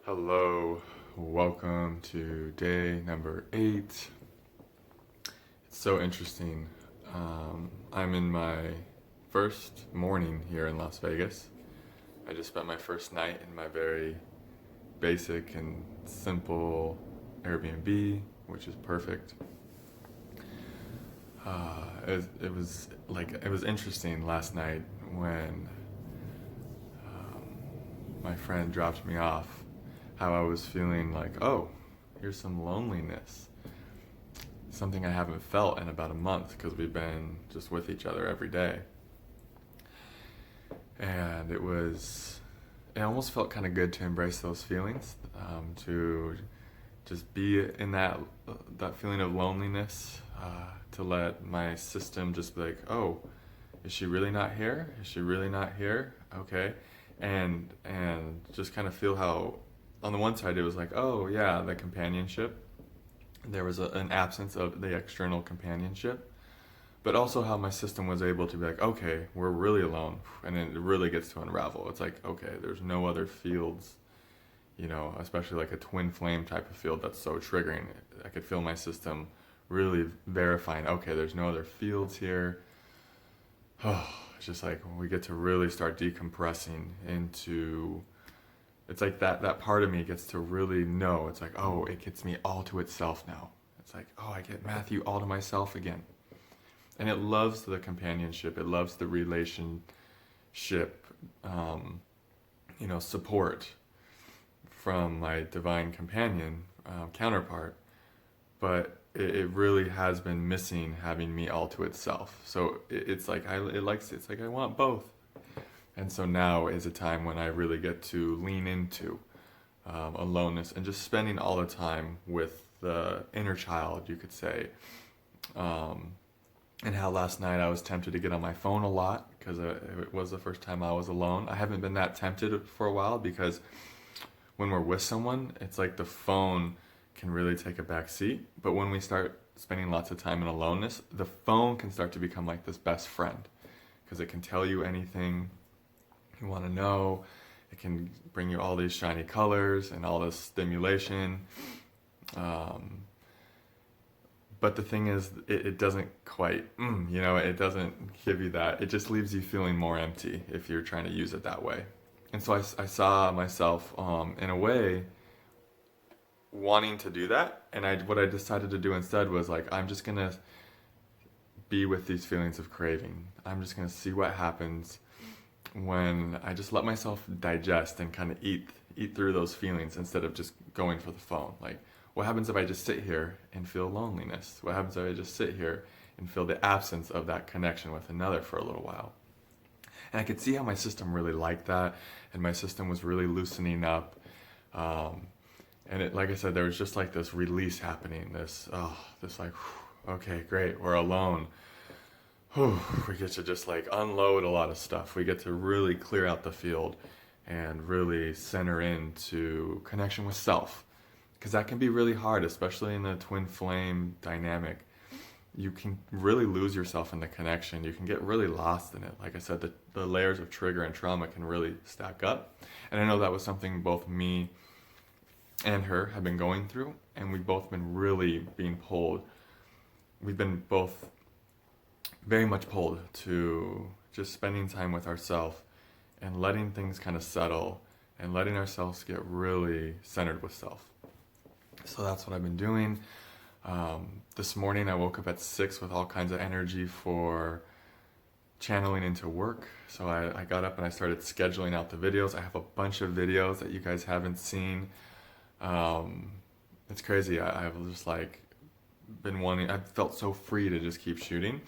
Hello, welcome to day number 8. It's so interesting. I'm in my first morning here in Las Vegas. I just spent my first night in my very basic and simple Airbnb, which is perfect. It was interesting last night when my friend dropped me off, how I was feeling like, oh, here's some loneliness. Something I haven't felt in about a month because we've been just with each other every day. And it almost felt kind of good to embrace those feelings, to just be in that feeling of loneliness, to let my system just be like, oh, is she really not here? Is she really not here? Okay. And just kind of feel how on the one side it was like, oh yeah, the companionship. There was an absence of the external companionship, but also how my system was able to be like, okay, we're really alone, and then it really gets to unravel. It's like, okay, there's no other fields, especially like a twin flame type of field that's so triggering. I could feel my system really verifying, okay, there's no other fields here. Oh, it's just like we get to really start decompressing into. It's like that part of me gets to really know. It's like, oh, it gets me all to itself now. It's like, oh, I get Matthew all to myself again. And it loves the companionship. It loves the relationship, support from my divine companion, counterpart. But it really has been missing having me all to itself. So it's like it's like I want both. And so now is a time when I really get to lean into aloneness and just spending all the time with the inner child, you could say. And how last night I was tempted to get on my phone a lot because it was the first time I was alone. I haven't been that tempted for a while because when we're with someone, it's like the phone can really take a back seat. But when we start spending lots of time in aloneness, the phone can start to become like this best friend because it can tell you anything you want to know. It can bring you all these shiny colors and all this stimulation. But the thing is, it doesn't quite, it doesn't give you that. It just leaves you feeling more empty if you're trying to use it that way. And so I saw myself, in a way, wanting to do that. And what I decided to do instead was like, I'm just going to be with these feelings of craving. I'm just going to see what happens when I just let myself digest and kind of eat through those feelings instead of just going for the phone. Like, what happens if I just sit here and feel loneliness? What happens if I just sit here and feel the absence of that connection with another for a little while? And I could see how my system really liked that, and my system was really loosening up. And like I said, there was just like this release happening. This like, okay, great, we're alone. We get to just like unload a lot of stuff. We get to really clear out the field and really center into connection with self. Because that can be really hard, especially in the twin flame dynamic. You can really lose yourself in the connection. You can get really lost in it. Like I said, the layers of trigger and trauma can really stack up. And I know that was something both me and her have been going through. And we've both been really being pulled. We've been both very much pulled to just spending time with ourselves and letting things kind of settle and letting ourselves get really centered with self. So that's what I've been doing. This morning I woke up at 6 with all kinds of energy for channeling into work. So I got up and I started scheduling out the videos. I have a bunch of videos that you guys haven't seen. It's crazy. I've just like been I've felt so free to just keep shooting.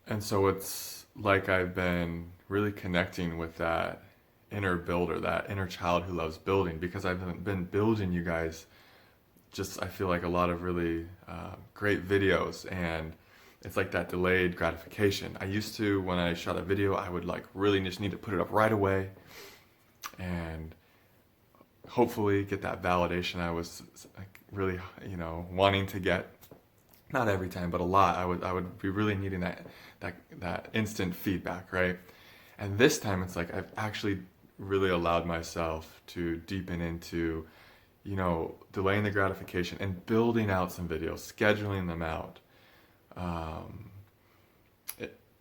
And so it's like I've been really connecting with that inner builder, that inner child who loves building, because I've been building you guys I feel like a lot of really great videos, and it's like that delayed gratification. I used to, when I shot a video, I would like really just need to put it up right away and hopefully get that validation I was like really, wanting to get. Not every time, but a lot. I would be really needing that instant feedback, right? And this time it's like I've actually really allowed myself to deepen into, delaying the gratification and building out some videos, scheduling them out. Um,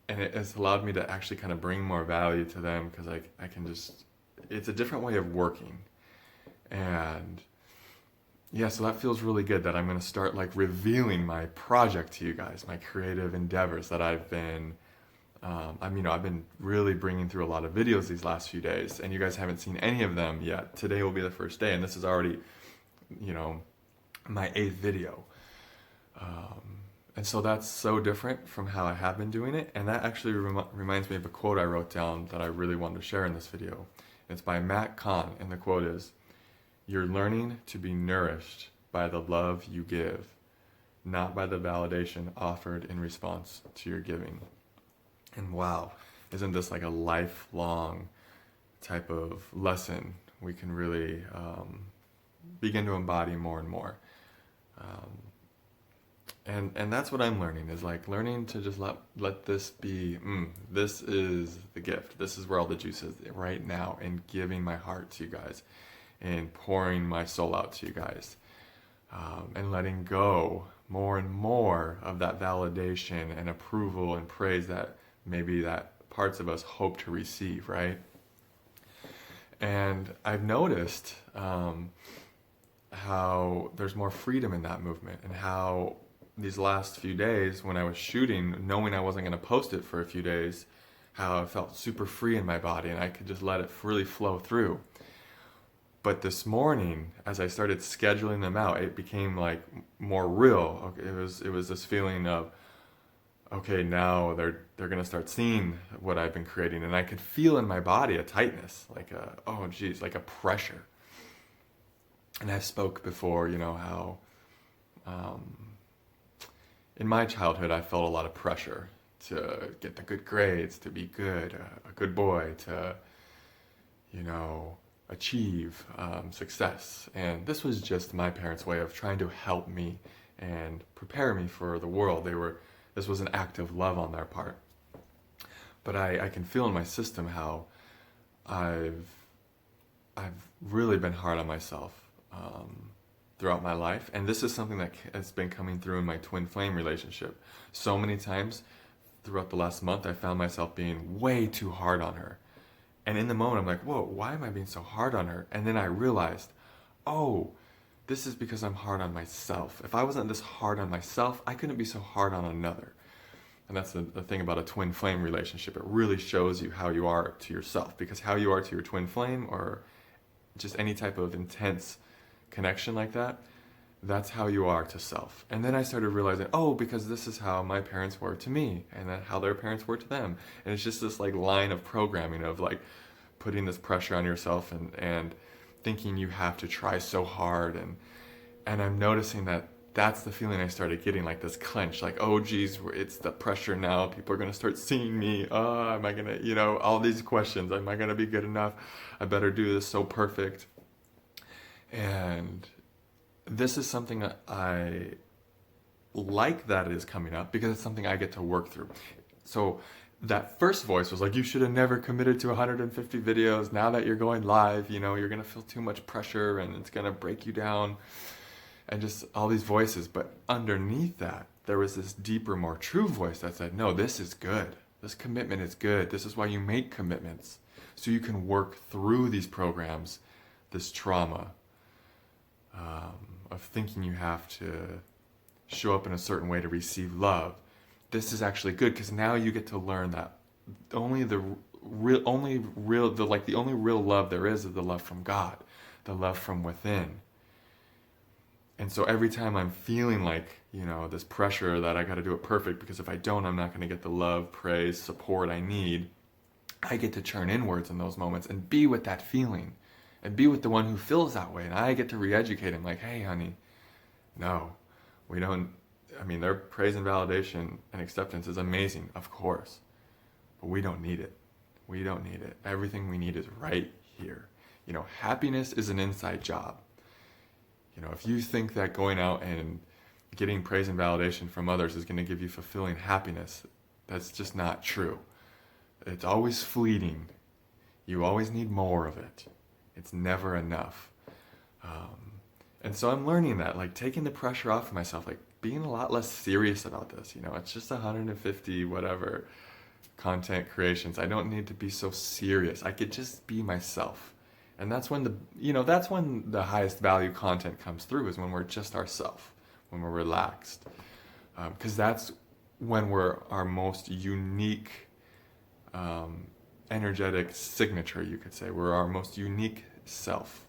and it has allowed me to actually kind of bring more value to them, because I can just, it's a different way of working. And yeah, so that feels really good that I'm going to start like revealing my project to you guys, my creative endeavors that I've been, I've been really bringing through a lot of videos these last few days, and you guys haven't seen any of them yet. Today will be the first day, and this is already, my 8th video. And so that's so different from how I have been doing it. And that actually reminds me of a quote I wrote down that I really wanted to share in this video. It's by Matt Kahn, and the quote is, "You're learning to be nourished by the love you give, not by the validation offered in response to your giving." And wow, isn't this like a lifelong type of lesson we can really begin to embody more and more? And that's what I'm learning, is like learning to just let this be, this is the gift. This is where all the juice is right now, and giving my heart to you guys and pouring my soul out to you guys, and letting go more and more of that validation and approval and praise that maybe that parts of us hope to receive, right? And I've noticed how there's more freedom in that movement, and how these last few days when I was shooting, knowing I wasn't going to post it for a few days, how I felt super free in my body and I could just let it really flow through. But this morning, as I started scheduling them out, it became like more real. Okay, it was this feeling of, okay, now they're going to start seeing what I've been creating, and I could feel in my body a tightness, like like a pressure. And I spoke before, how in my childhood I felt a lot of pressure to get the good grades, to be good, a good boy, to, achieve success. And this was just my parents' way of trying to help me and prepare me for the world. This was an act of love on their part. But I can feel in my system how I've really been hard on myself throughout my life. And this is something that has been coming through in my twin flame relationship. So many times throughout the last month, I found myself being way too hard on her. And in the moment, I'm like, whoa, why am I being so hard on her? And then I realized, oh, this is because I'm hard on myself. If I wasn't this hard on myself, I couldn't be so hard on another. And that's the thing about a twin flame relationship. It really shows you how you are to yourself, because how you are to your twin flame, or just any type of intense connection like that, that's how you are to self. And then I started realizing, oh, because this is how my parents were to me, and then how their parents were to them. And it's just this like line of programming of like putting this pressure on yourself and thinking you have to try so hard. And I'm noticing that that's the feeling I started getting, like this clench, like, oh geez, it's the pressure now. People are going to start seeing me. Am I going to, all these questions. Am I going to be good enough? I better do this so perfect. And this is something that I like that it is coming up, because it's something I get to work through. So that first voice was like, you should have never committed to 150 videos. Now that you're going live, you're going to feel too much pressure and it's going to break you down, and just all these voices. But underneath that, there was this deeper, more true voice that said, no, this is good. This commitment is good. This is why you make commitments, so you can work through these programs, this trauma, of thinking you have to show up in a certain way to receive love. This is actually good, because now you get to learn that the only real love there is the love from God, the love from within. And so every time I'm feeling like, this pressure that I got to do it perfect, because if I don't, I'm not going to get the love, praise, support I need, I get to turn inwards in those moments and be with that feeling. And be with the one who feels that way. And I get to re-educate him, like, hey, honey, no, we don't. Their praise and validation and acceptance is amazing, of course. But we don't need it. We don't need it. Everything we need is right here. Happiness is an inside job. If you think that going out and getting praise and validation from others is going to give you fulfilling happiness, that's just not true. It's always fleeting. You always need more of it. It's never enough. And so I'm learning that, like taking the pressure off of myself, like being a lot less serious about this. It's just 150 whatever content creations. I don't need to be so serious. I could just be myself. And that's when that's when the highest value content comes through, is when we're just ourselves, when we're relaxed. Because that's when we're our most unique energetic signature, you could say. We're our most unique self.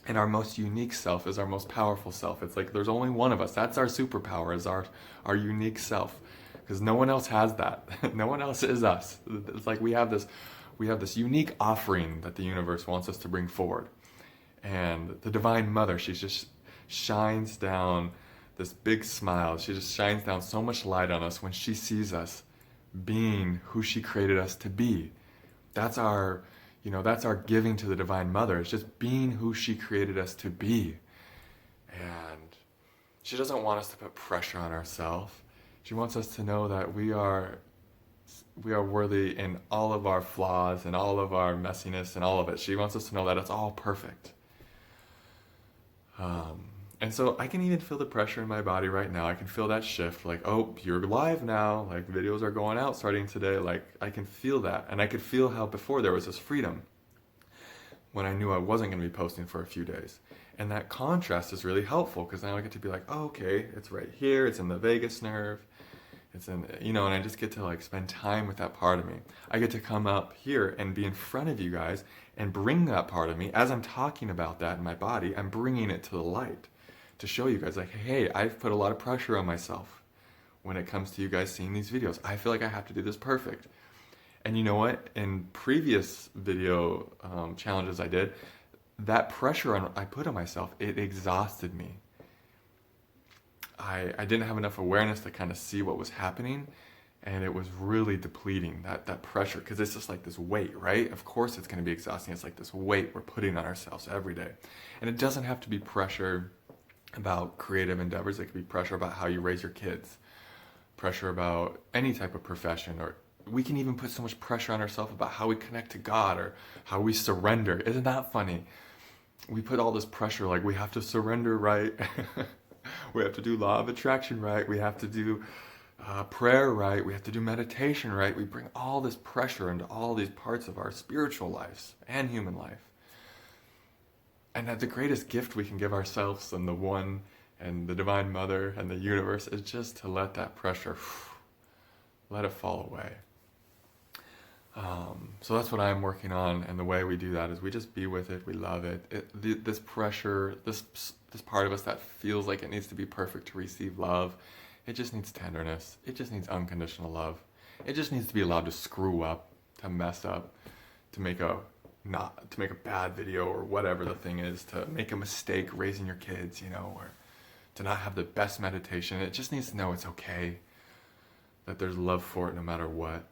And our most unique self is our most powerful self. It's like there's only one of us. That's our superpower, is our unique self. Because no one else has that. No one else is us. It's like we have this unique offering that the universe wants us to bring forward. And the Divine Mother, she just shines down this big smile. She just shines down so much light on us when she sees us being who she created us to be. That's our giving to the Divine Mother. It's just being who she created us to be. And she doesn't want us to put pressure on ourselves. She wants us to know that we are worthy in all of our flaws and all of our messiness and all of it. She wants us to know that it's all perfect. And so I can even feel the pressure in my body right now. I can feel that shift, like, oh, you're live now, like videos are going out starting today. Like I can feel that. And I could feel how before there was this freedom when I knew I wasn't going to be posting for a few days. And that contrast is really helpful, because now I get to be like, oh, okay, it's right here, it's in the vagus nerve, it's in, and I just get to like spend time with that part of me. I get to come up here and be in front of you guys and bring that part of me. As I'm talking about that in my body, I'm bringing it to the light to show you guys, like, hey, I've put a lot of pressure on myself when it comes to you guys seeing these videos. I feel like I have to do this perfect. And you know what? In previous video challenges I did, that pressure I put on myself, it exhausted me. I didn't have enough awareness to kind of see what was happening, and it was really depleting, that pressure, because it's just like this weight, right? Of course it's going to be exhausting. It's like this weight we're putting on ourselves every day. And it doesn't have to be pressure about creative endeavors. It could be pressure about how you raise your kids, pressure about any type of profession, or we can even put so much pressure on ourselves about how we connect to God or how we surrender. Isn't that funny? We put all this pressure, like we have to surrender right, we have to do law of attraction right, we have to do prayer right, we have to do meditation right. We bring all this pressure into all these parts of our spiritual lives and human life. And that the greatest gift we can give ourselves and the One and the Divine Mother and the universe is just to let that pressure, let it fall away. So that's what I'm working on, and the way we do that is we just be with it, we love it. This pressure, this part of us that feels like it needs to be perfect to receive love, it just needs tenderness. It just needs unconditional love. It just needs to be allowed to screw up, to mess up, to make a bad video or whatever the thing is, to make a mistake raising your kids, or to not have the best meditation. It just needs to know it's okay, that there's love for it no matter what.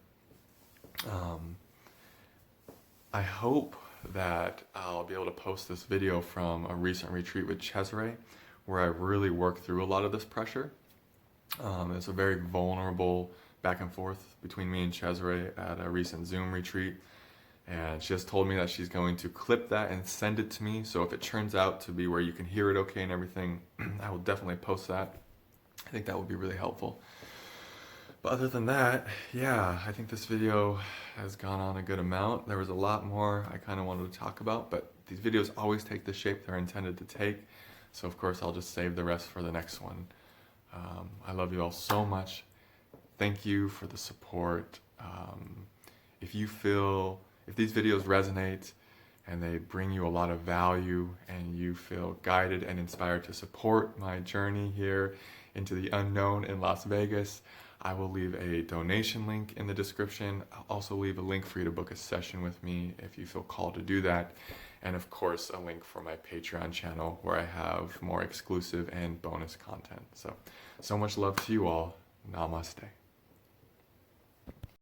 I hope that I'll be able to post this video from a recent retreat with Cesare, where I really worked through a lot of this pressure. It's a very vulnerable back and forth between me and Cesare at a recent Zoom retreat. And she has told me that she's going to clip that and send it to me. So if it turns out to be where you can hear it okay and everything, I will definitely post that. I think that would be really helpful. But other than that, yeah, I think this video has gone on a good amount. There was a lot more I kind of wanted to talk about, but these videos always take the shape they're intended to take. So of course I'll just save the rest for the next one. I love you all so much. Thank you for the support. If these videos resonate and they bring you a lot of value and you feel guided and inspired to support my journey here into the unknown in Las Vegas, I will leave a donation link in the description. I'll also leave a link for you to book a session with me if you feel called to do that. And of course, a link for my Patreon channel where I have more exclusive and bonus content. So much love to you all. Namaste.